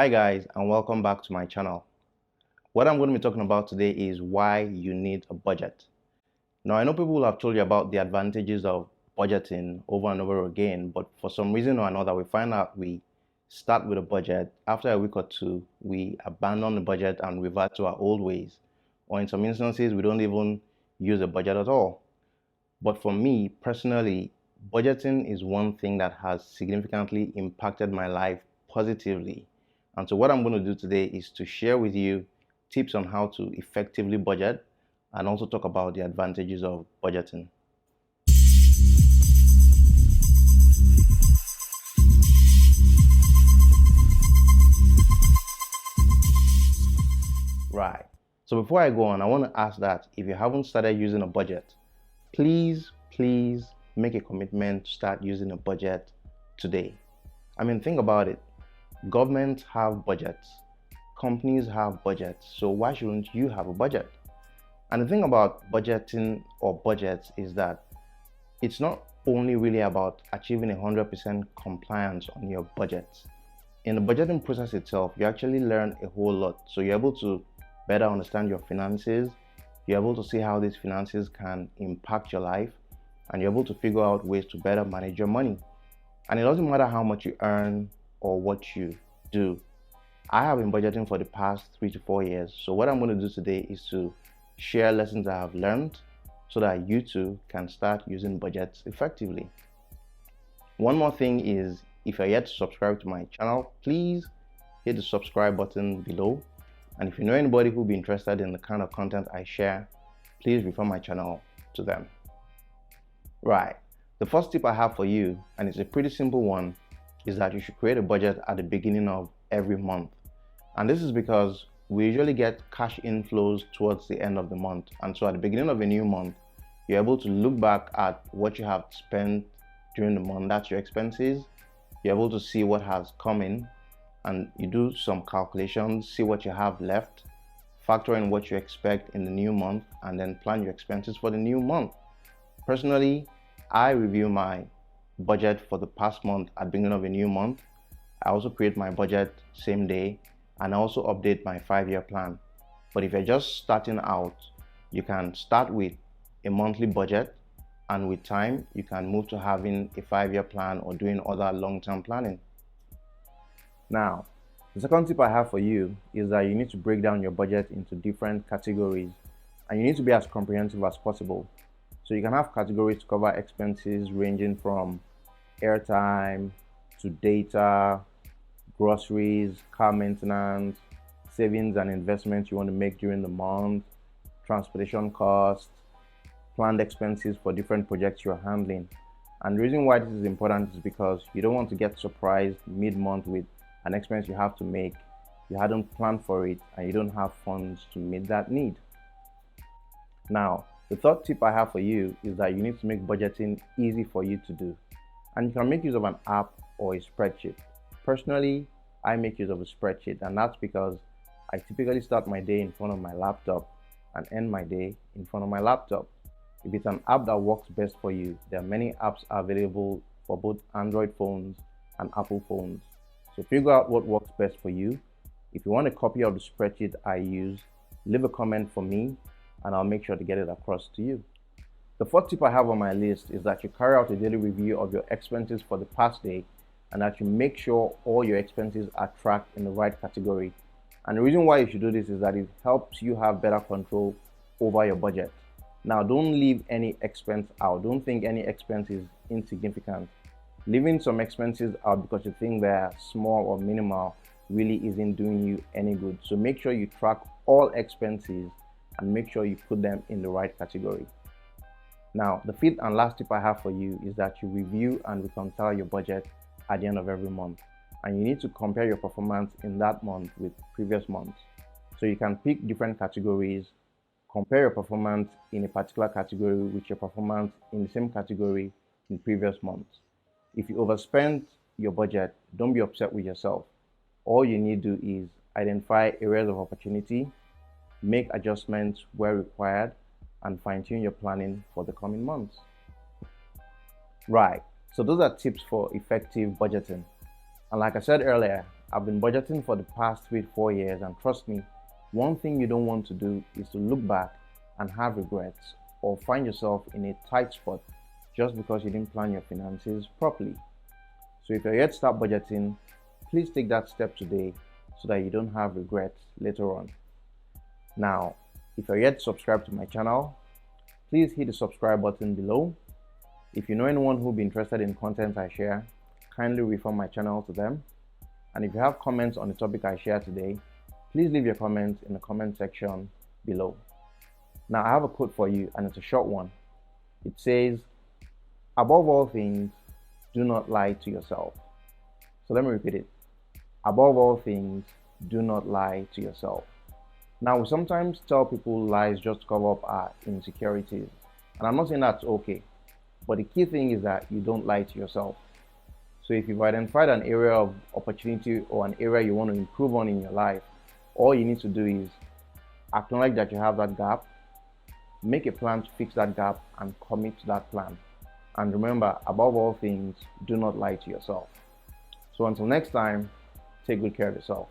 Hi guys, and welcome back to my channel. What I'm going to be talking about today is why you need a budget. Now, I know people will have told you about the advantages of budgeting over and over again, but for some reason or another, we find out we start with a budget. After a week or two, we abandon the budget and revert to our old ways. Or in some instances, we don't even use a budget at all. But for me personally, budgeting is one thing that has significantly impacted my life positively. And so what I'm going to do today is to share with you tips on how to effectively budget and also talk about the advantages of budgeting. Right. So before I go on, I want to ask that if you haven't started using a budget, please make a commitment to start using a budget today. I mean, think about it. Governments have budgets, companies have budgets, so why shouldn't you have a budget? And the thing about budgeting or budgets is that it's not only really about achieving 100% compliance on your budgets. In the budgeting process itself, you actually learn a whole lot. So you're able to better understand your finances, you're able to see how these finances can impact your life, and you're able to figure out ways to better manage your money. And it doesn't matter how much you earn or what you do. I have been budgeting for the past 3 to 4 years. So what I'm going to do today is to share lessons I have learned so that you too can start using budgets effectively. One more thing is, if you're yet to subscribe to my channel, please hit the subscribe button below. And if you know anybody who will be interested in the kind of content I share, please refer my channel to them. Right. The first tip I have for you, and it's a pretty simple one, is that you should create a budget at the beginning of every month. And this is because we usually get cash inflows towards the end of the month. And so at the beginning of a new month, you're able to look back at what you have spent during the month. That's your expenses. You're able to see what has come in, and you do some calculations, see what you have left, factor in what you expect in the new month, and then plan your expenses for the new month. Personally, I review my budget for the past month at the beginning of a new month. I also create my budget same day, and I also update my 5-year plan. But if you're just starting out, you can start with a monthly budget, and with time you can move to having a 5-year plan or doing other long-term planning. Now, the second tip I have for you is that you need to break down your budget into different categories, and you need to be as comprehensive as possible. So you can have categories to cover expenses ranging from airtime to data, groceries, car maintenance, savings and investments you want to make during the month, transportation costs, planned expenses for different projects you're handling. And the reason why this is important is because you don't want to get surprised mid-month with an expense you have to make, you hadn't planned for it, and you don't have funds to meet that need. Now, the third tip I have for you is that you need to make budgeting easy for you to do. And you can make use of an app or a spreadsheet. Personally, I make use of a spreadsheet, and that's because I typically start my day in front of my laptop and end my day in front of my laptop. If it's an app that works best for you, there are many apps available for both Android phones and Apple phones. So figure out what works best for you. If you want a copy of the spreadsheet I use, leave a comment for me and I'll make sure to get it across to you. The fourth tip I have on my list is that you carry out a daily review of your expenses for the past day, and that you make sure all your expenses are tracked in the right category. And the reason why you should do this is that it helps you have better control over your budget. Now, don't leave any expense out. Don't think any expense is insignificant. Leaving some expenses out because you think they're small or minimal really isn't doing you any good. So make sure you track all expenses and make sure you put them in the right category. Now, the fifth and last tip I have for you is that you review and reconcile your budget at the end of every month. And you need to compare your performance in that month with previous months. So you can pick different categories, compare your performance in a particular category with your performance in the same category in previous months. If you overspend your budget, don't be upset with yourself. All you need to do is identify areas of opportunity, make adjustments where required, and fine-tune your planning for the coming months. Right, so those are tips for effective budgeting. And like I said earlier, I've been budgeting for the past 3 to 4 years, and trust me, one thing you don't want to do is to look back and have regrets or find yourself in a tight spot just because you didn't plan your finances properly. So if you're yet to start budgeting, please take that step today so that you don't have regrets later on. Now, if you're yet to subscribe to my channel, please hit the subscribe button below. If you know anyone who will be interested in content I share, kindly refer my channel to them. And if you have comments on the topic I share today, please leave your comments in the comment section below. Now, I have a quote for you, and it's a short one. It says, "Above all things, do not lie to yourself." So let me repeat it. Above all things, do not lie to yourself. Now, we sometimes tell people lies just to cover up our insecurities. And I'm not saying that's okay, but the key thing is that you don't lie to yourself. So if you've identified an area of opportunity or an area you want to improve on in your life, all you need to do is acknowledge that you have that gap, make a plan to fix that gap, and commit to that plan. And remember, above all things, do not lie to yourself. So until next time, take good care of yourself.